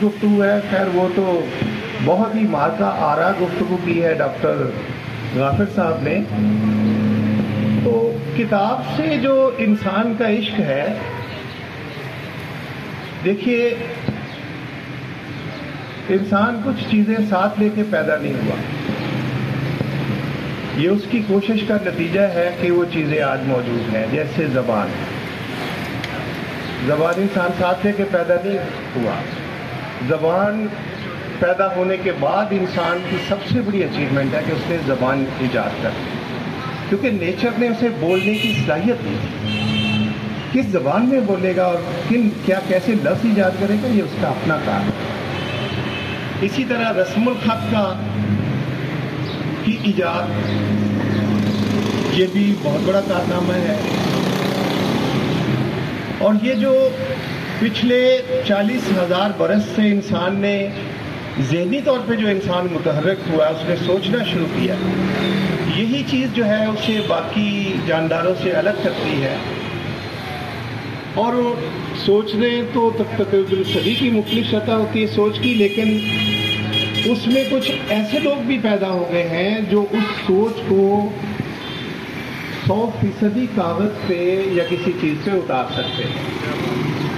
گفتگو ہے، خیر وہ تو بہت ہی مارکا آرا گفتگو کی ہے ڈاکٹر غافر صاحب نے. تو کتاب سے جو انسان کا عشق ہے، دیکھیے انسان کچھ چیزیں ساتھ لے کے پیدا نہیں ہوا، یہ اس کی کوشش کا نتیجہ ہے کہ وہ چیزیں آج موجود ہیں. جیسے زبان انسان ساتھ لے کے پیدا نہیں ہوا. زبان پیدا ہونے کے بعد انسان کی سب سے بڑی اچیومنٹ ہے کہ اس نے زبان ایجاد کر دی، کیونکہ نیچر نے اسے بولنے کی صلاحیت دی تھی. کس زبان میں بولے گا اور کیسے لفظ ایجاد کرے گا، یہ اس کا اپنا کام ہے. اسی طرح رسم الخط کی ایجاد، یہ بھی بہت بڑا کارنامہ ہے. اور یہ جو پچھلے 40,000 برس سے انسان نے ذہنی طور پہ جو انسان متحرک ہوا، اس نے سوچنا شروع کیا، یہی چیز جو ہے اسے باقی جانداروں سے الگ کرتی ہے. اور سوچنے تو تقریباً صدی کی مختلف سطح ہوتی ہے سوچ کی، لیکن اس میں کچھ ایسے لوگ بھی پیدا ہو گئے ہیں جو اس سوچ کو 100% کاغذ پہ یا کسی چیز پہ اتار سکتے ہیں،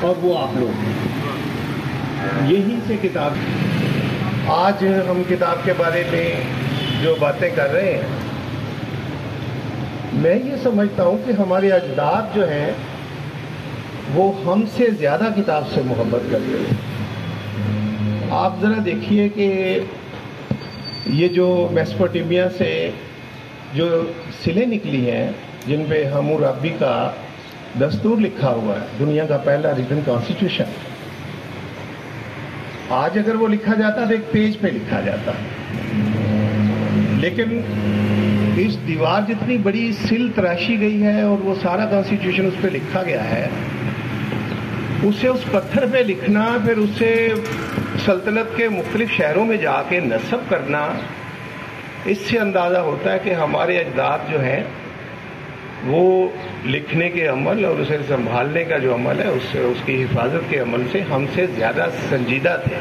اور وہ آپ لوگ ہیں. یہی سے کتاب، آج ہم کتاب کے بارے میں جو باتیں کر رہے ہیں، میں یہ سمجھتا ہوں کہ ہمارے اجداد جو ہیں وہ ہم سے زیادہ کتاب سے محبت کرتے ہیں. آپ ذرا دیکھیے کہ یہ جو میسوپوٹیمیا سے جو سلیں نکلی ہیں جن پہ حمورابی کا دستور لکھا ہوا ہے، دنیا کا پہلا ریٹن کانسٹیٹیوشن، آج اگر وہ لکھا جاتا تو ایک پیج پہ لکھا جاتا، لیکن اس دیوار جتنی بڑی سل تراشی گئی ہے اور وہ سارا کانسٹیٹیوشن اس پہ لکھا گیا ہے، اسے اس پتھر پہ لکھنا، پھر اسے سلطنت کے مختلف شہروں میں جا کے نصب کرنا، اس سے اندازہ ہوتا ہے کہ ہمارے اجداد جو ہیں وہ لکھنے کے عمل اور اسے سنبھالنے کا جو عمل ہے، اس کی حفاظت کے عمل سے ہم سے زیادہ سنجیدہ تھے.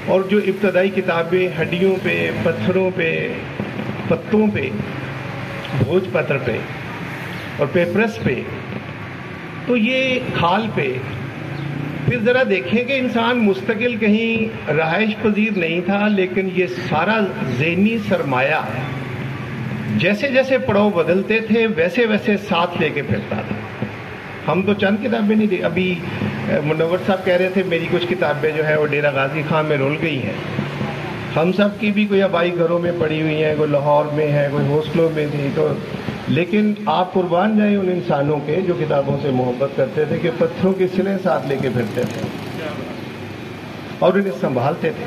اور جو ابتدائی کتابیں ہڈیوں پہ، پتھروں پہ، پتوں پہ، بھوج پتر پہ اور پیپرس پہ، تو یہ کھال پہ، پھر ذرا دیکھیں کہ انسان مستقل کہیں رہائش پذیر نہیں تھا، لیکن یہ سارا ذہنی سرمایہ جیسے جیسے پڑاؤ بدلتے تھے ویسے ویسے ساتھ لے کے پھرتا تھا. ہم تو چند کتابیں نہیں، ابھی منور صاحب کہہ رہے تھے میری کچھ کتابیں جو ہے وہ ڈیرہ غازی خان میں رول گئی ہیں. ہم سب کی بھی کوئی آبائی گھروں میں پڑی ہوئی ہیں، کوئی لاہور میں ہے، کوئی ہاسٹلوں میں تھی. تو لیکن آپ قربان جائیں ان انسانوں کے جو کتابوں سے محبت کرتے تھے، کہ پتھروں کی سلیں ساتھ لے کے پھرتے تھے اور انہیں سنبھالتے تھے.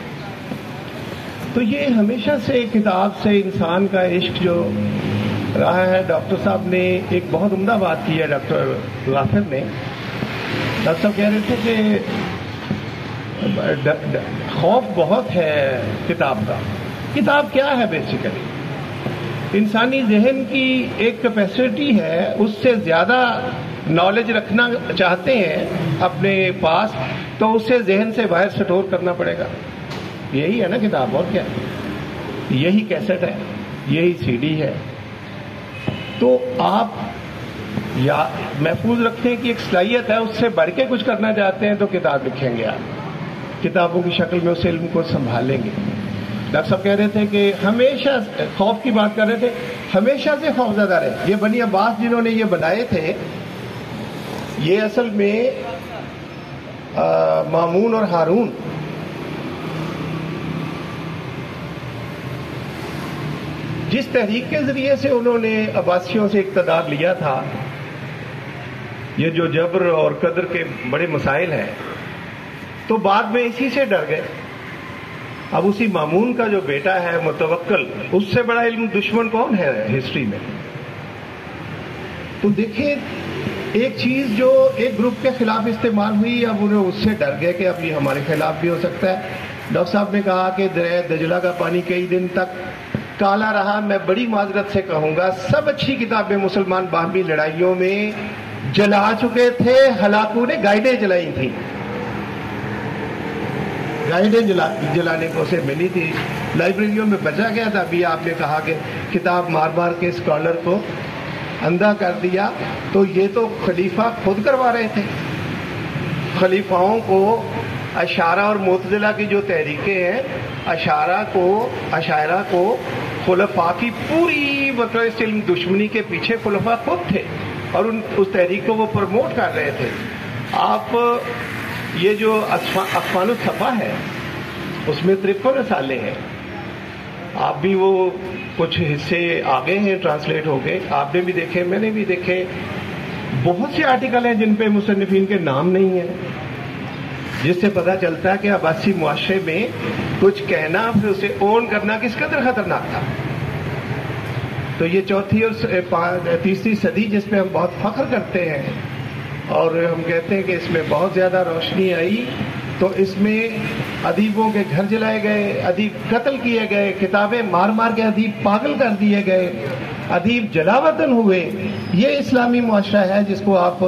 تو یہ ہمیشہ سے کتاب سے انسان کا عشق جو رہا ہے. ڈاکٹر صاحب نے ایک بہت عمدہ بات کی ہے، ڈاکٹر غافر نے. ڈاکٹر صاحب کہہ رہے تھے کہ خوف بہت ہے کتاب کا. کتاب کیا ہے بیسیکلی؟ انسانی ذہن کی ایک کیپیسٹی ہے، اس سے زیادہ نالج رکھنا چاہتے ہیں اپنے پاس تو اسے ذہن سے باہر سٹور کرنا پڑے گا. یہی ہے نا کتاب، اور کیا؟ یہی کیسٹ ہے، یہی سی ڈی ہے. تو آپ یا محفوظ رکھنے کی ایک صلاحیت ہے، اس سے بڑھ کے کچھ کرنا چاہتے ہیں تو کتاب لکھیں گے، آپ کتابوں کی شکل میں اس علم کو سنبھالیں گے. ڈاکٹر صاحب کہہ رہے تھے کہ ہمیشہ خوف کی بات کر رہے تھے، ہمیشہ سے خوف زدہ رہے. یہ بنی عباس جنہوں نے یہ بنائے تھے، یہ اصل میں مامون اور ہارون، جس تحریک کے ذریعے سے انہوں نے عباسیوں سے اقتدار لیا تھا، یہ جو جبر اور قدر کے بڑے مسائل ہیں، تو بعد میں اسی سے ڈر گئے. اب اسی مامون کا جو بیٹا ہے متوکل، اس سے بڑا علم دشمن کون ہے ہسٹری میں؟ تو دیکھیں ایک چیز جو ایک گروپ کے خلاف استعمال ہوئی، اب انہیں اس سے ڈر گئے کہ اب یہ ہمارے خلاف بھی ہو سکتا ہے. ڈاکٹر صاحب نے کہا کہ دریا دجلہ کا پانی کئی دن تک کالا رہا. میں بڑی معذرت سے کہوں گا، سب اچھی کتابیں مسلمان باہمی لڑائیوں میں جلا چکے تھے، ہلاکوں نے گائیڈیں جلائی تھیں. گائیڈیں جلانے کو اسے ملی تھی، لائبریریوں میں بچا گیا تھا. ابھی آپ نے کہا کہ کتاب مار مار کے اسکالر کو اندھا کر دیا، تو یہ تو خلیفہ خود کروا رہے تھے. خلیفاؤں کو اشارہ اور معتزلہ کی جو تحریکیں ہیں، اشاعرہ کو خلفاء کی پوری مطلب علم دشمنی کے پیچھے خلفاء خود تھے اور اس تحریک کو وہ پروموٹ کر رہے تھے. آپ یہ جو اقفال الصفا ہے اس میں 53 رسالے ہیں. آپ بھی وہ کچھ حصے آگے ہیں ٹرانسلیٹ ہو گئے، آپ نے بھی دیکھے، میں نے بھی دیکھے. بہت سے آرٹیکل ہیں جن پہ مصنفین کے نام نہیں ہیں، جس سے پتہ چلتا ہے کہ عباسی معاشرے میں کچھ کہنا پھر اسے اون کرنا کس قدر خطرناک تھا. تو یہ چوتھی اور تیسری صدی جس پہ ہم بہت فخر کرتے ہیں اور ہم کہتے ہیں کہ اس میں بہت زیادہ روشنی آئی، تو اس میں ادیبوں کے گھر جلائے گئے، ادیب قتل کیے گئے، کتابیں مار مار کے ادیب پاگل کر دیے گئے، ادیب جلا وطن ہوئے. یہ اسلامی معاشرہ ہے جس کو آپ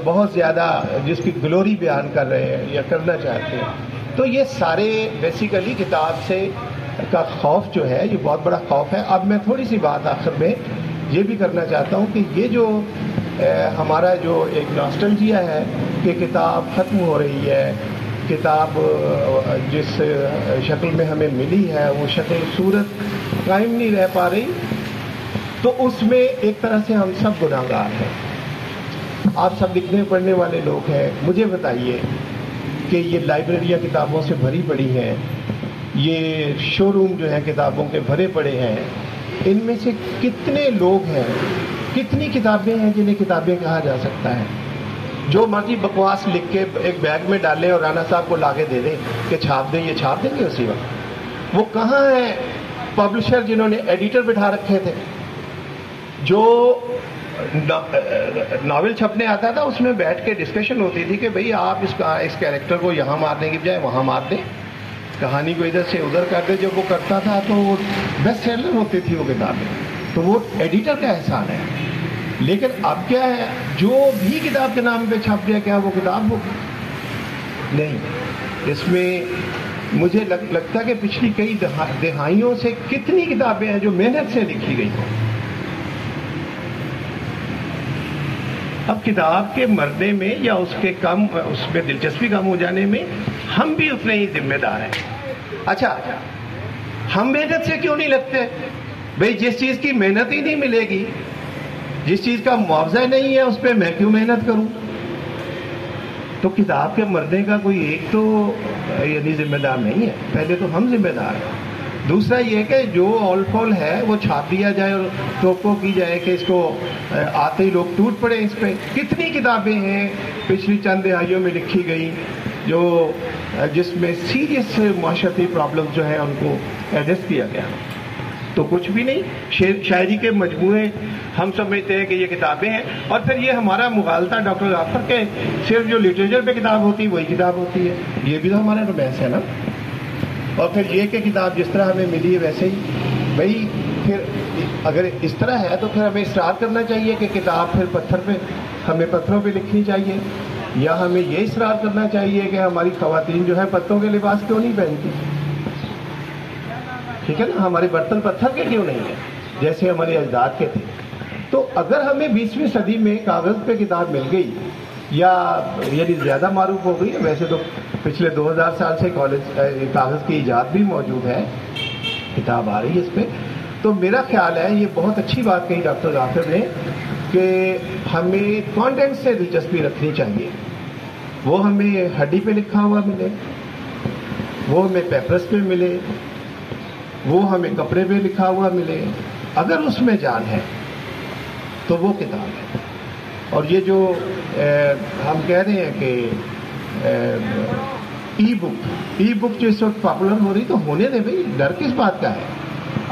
بہت زیادہ جس کی گلوری بیان کر رہے ہیں یا کرنا چاہتے ہیں. تو یہ سارے بیسیکلی کتاب سے کا خوف جو ہے یہ بہت بڑا خوف ہے. اب میں تھوڑی سی بات آخر میں یہ بھی کرنا چاہتا ہوں کہ یہ جو ہمارا جو ایک ناسٹلجیا ہے کہ کتاب ختم ہو رہی ہے، کتاب جس شکل میں ہمیں ملی ہے وہ شکل صورت قائم نہیں رہ پا رہی، تو اس میں ایک طرح سے ہم سب گناہگار ہیں. آپ سب لکھنے پڑھنے والے لوگ ہیں. مجھے بتائیے کہ یہ لائبریریاں کتابوں سے بھری پڑی ہیں، یہ شو روم جو ہیں کتابوں کے بھرے پڑے ہیں، ان میں سے کتنے لوگ ہیں، کتنی کتابیں ہیں جنہیں کتابیں کہا جا سکتا ہے؟ جو مرضی بکواس لکھ کے ایک بیگ میں ڈالیں اور رانا صاحب کو لا کے دے دیں کہ چھاپ دیں، یہ چھاپ دیں گے اسی وقت. وہ کہاں ہیں پبلشر جنہوں نے ایڈیٹر بٹھا رکھے تھے؟ جو ناول چھپنے آتا تھا اس میں بیٹھ کے ڈسکشن ہوتی تھی کہ بھئی آپ اس کیریکٹر کو یہاں مارنے کی بجائے وہاں مار دیں، کہانی کو ادھر سے ادھر کر دیں. جب وہ کرتا تھا تو وہ بیسٹ سیلر ہوتی تھی وہ کتابیں. تو وہ ایڈیٹر کا احسان ہے. لیکن اب کیا ہے، جو بھی کتاب کے نام پہ چھپ گیا کیا وہ کتاب ہو؟ نہیں. اس میں مجھے لگتا ہے کہ پچھلی کئی دہائیوں سے کتنی کتابیں ہیں جو محنت سے لکھی گئی ہیں. اب کتاب کے مرنے میں یا اس میں دلچسپی کم ہو جانے میں ہم بھی اتنے ہی ذمہ دار ہیں. اچھا، ہم محنت سے کیوں نہیں لگتے؟ بھئی جس چیز کی محنت ہی نہیں ملے گی، جس چیز کا معاوضہ نہیں ہے، اس پہ میں کیوں محنت کروں؟ تو کتاب کے مرنے کا کوئی ایک تو یعنی ذمہ دار نہیں ہے. پہلے تو ہم ذمہ دار ہیں. دوسرا یہ کہ جو آل فول ہے وہ چھاپ دیا جائے اور توقع کی جائے کہ اس کو آتے ہی لوگ ٹوٹ پڑے اس پہ. کتنی کتابیں ہیں پچھلی چند دہائیوں میں لکھی گئی جس میں سیریس معاشرتی پرابلم جو ہے ان کو ایڈریس کیا گیا. تو کچھ بھی نہیں. شاعری کے مجموعے ہم سمجھتے ہیں کہ یہ کتابیں ہیں، اور پھر یہ ہمارا مغالطہ ڈاکٹر غافر کے صرف جو لٹریچر پہ کتاب ہوتی ہے وہی کتاب ہوتی ہے. یہ بھی تو ہمارا تو بحث ہے نا. اور پھر یہ کہ کتاب جس طرح ہمیں ملی ہے ویسے ہی. بھائی پھر اگر اس طرح ہے تو پھر ہمیں اصرار کرنا چاہیے کہ کتاب پھر ہمیں پتھروں پہ لکھنی چاہیے، یا ہمیں یہ اصرار کرنا چاہیے کہ ہماری خواتین جو ہیں پتوں کے لباس کیوں نہیں پہنتی؟ ٹھیک ہے نا، ہمارے برتن پتھر کے کیوں نہیں ہیں جیسے ہمارے اجداد کے تھے؟ تو اگر ہمیں 20ویں صدی میں کاغذ پہ کتاب مل گئی یا یعنی زیادہ معروف ہو گئی، ویسے تو پچھلے 2000 سال سے کاغذ کی ایجاد بھی موجود ہے، کتاب آ رہی ہے اس پہ. تو میرا خیال ہے یہ بہت اچھی بات کہی ڈاکٹر غافر نے کہ ہمیں کانٹینٹ سے دلچسپی رکھنی چاہیے. وہ ہمیں ہڈی پہ لکھا ہوا ملے، وہ ہمیں پیپرس پہ ملے، وہ ہمیں کپڑے پہ لکھا ہوا ملے. اگر اس میں جان ہے تو وہ کتاب ہے. اور یہ جو ہم کہہ رہے ہیں کہ ای بک جو اس وقت پاپولر ہو رہی تو ہونے دیں بھائی، ڈر کس بات کا ہے؟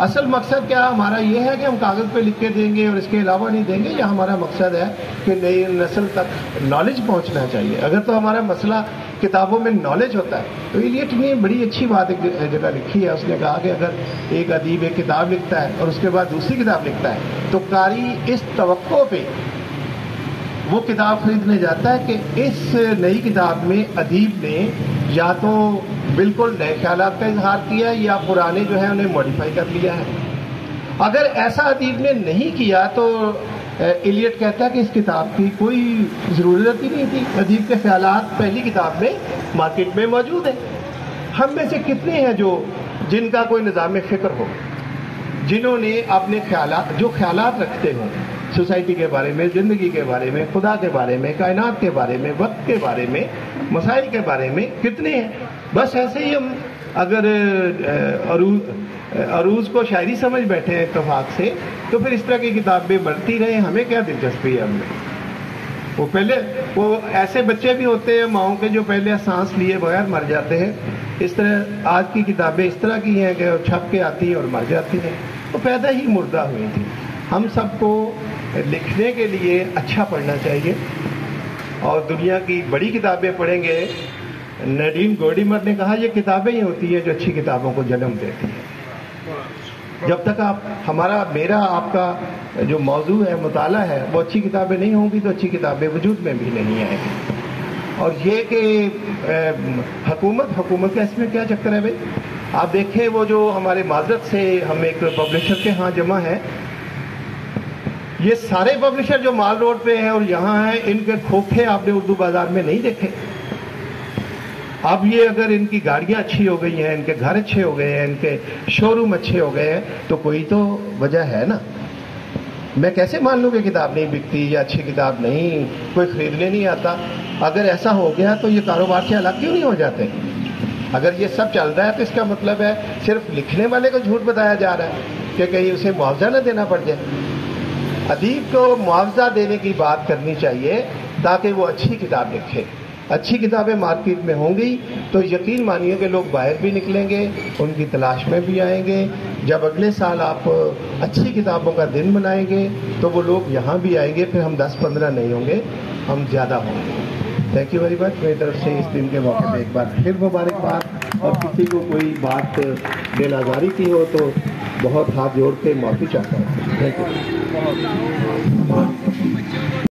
اصل مقصد کیا ہمارا یہ ہے کہ ہم کاغذ پہ لکھ کے دیں گے اور اس کے علاوہ نہیں دیں گے، یا ہمارا مقصد ہے کہ نئی نسل تک نالج پہنچنا چاہیے؟ اگر تو ہمارا مسئلہ کتابوں میں نالج ہوتا ہے تو ایلیٹ نے بڑی اچھی بات ایک جگہ لکھی ہے. اس نے کہا کہ اگر ایک ادیب ایک کتاب لکھتا ہے اور اس کے بعد دوسری کتاب لکھتا ہے تو قاری اس توقع پہ وہ کتاب خریدنے جاتا ہے کہ اس نئی کتاب میں ادیب نے یا تو بالکل نئے خیالات کا اظہار کیا ہے یا پرانے جو ہیں انہیں ماڈیفائی کر لیا ہے. اگر ایسا ادیب نے نہیں کیا تو ایلیٹ کہتا ہے کہ اس کتاب کی کوئی ضرورت ہی نہیں تھی. ادیب کے خیالات پہلی کتاب میں مارکیٹ میں موجود ہیں. ہم میں سے کتنے ہیں جن کا کوئی نظام فکر ہو, جنہوں نے اپنے خیالات, جو خیالات رکھتے ہوں سوسائٹی کے بارے میں, زندگی کے بارے میں, خدا کے بارے میں, کائنات کے بارے میں, وقت کے بارے میں, مسائل کے بارے میں کتنے ہیں. بس ایسے ہی ہم اگر عروض کو شاعری سمجھ بیٹھے ہیں اتفاق سے, تو پھر اس طرح کی کتابیں بڑھتی رہیں, ہمیں کیا دلچسپی ہے. ہم میں وہ ایسے بچے بھی ہوتے ہیں ماؤں کے جو پہلے سانس لیے بغیر مر جاتے ہیں. اس طرح آج کی کتابیں اس طرح کی ہیں کہ چھپ کے آتی ہیں اور مر جاتی ہیں. وہ پیدا ہی مردہ ہوئی تھی. ہم سب کو لکھنے کے لیے اچھا پڑھنا چاہیے اور دنیا کی بڑی کتابیں پڑھیں گے. نڈین گوڈیمر نے کہا یہ کتابیں ہی ہوتی ہیں جو اچھی کتابوں کو جنم دیتی ہیں. جب تک میرا آپ کا جو موضوع ہے, مطالعہ ہے, وہ اچھی کتابیں نہیں ہوں گی تو اچھی کتابیں وجود میں بھی نہیں آئیں گی. اور یہ کہ حکومت کا اس میں کیا چکر ہے بھائی. آپ دیکھیں وہ جو ہمارے معذرت سے ہم ایک پبلشر کے ہاں جمع ہیں, یہ سارے پبلشر جو مال روڈ پہ ہیں اور یہاں ہیں, ان کے کھوکھے آپ نے اردو بازار میں نہیں دیکھے. اب یہ اگر ان کی گاڑیاں اچھی ہو گئی ہیں, ان کے گھر اچھے ہو گئے ہیں, ان کے شو روم اچھے ہو گئے ہیں, تو کوئی تو وجہ ہے نا. میں کیسے مان لوں کہ کتاب نہیں بکتی یا اچھی کتاب نہیں, کوئی خریدنے نہیں آتا. اگر ایسا ہو گیا تو یہ کاروبار سے الگ کیوں نہیں ہو جاتے؟ اگر یہ سب چل رہا ہے تو اس کا مطلب ہے صرف لکھنے والے کو جھوٹ بتایا جا رہا ہے کہ کہیں اسے معاوضہ نہ دینا پڑ جائے. ادیب کو معاوضہ دینے کی بات کرنی چاہیے تاکہ وہ اچھی کتاب لکھے. اچھی کتابیں مارکیٹ میں ہوں گی تو یقین مانیے کہ لوگ باہر بھی نکلیں گے, ان کی تلاش میں بھی آئیں گے. جب اگلے سال آپ اچھی کتابوں کا دن منائیں گے تو وہ لوگ یہاں بھی آئیں گے. پھر ہم 10-15 نہیں ہوں گے, ہم زیادہ ہوں گے. Thank you very much. میری طرف سے اس دن کے موقع پہ ایک بار پھر مبارکباد, اور کسی کو کوئی بات بے نظاری کی ہو تو بہت ہاتھ جوڑ کے معافی چاہتا ہوں. Thank you.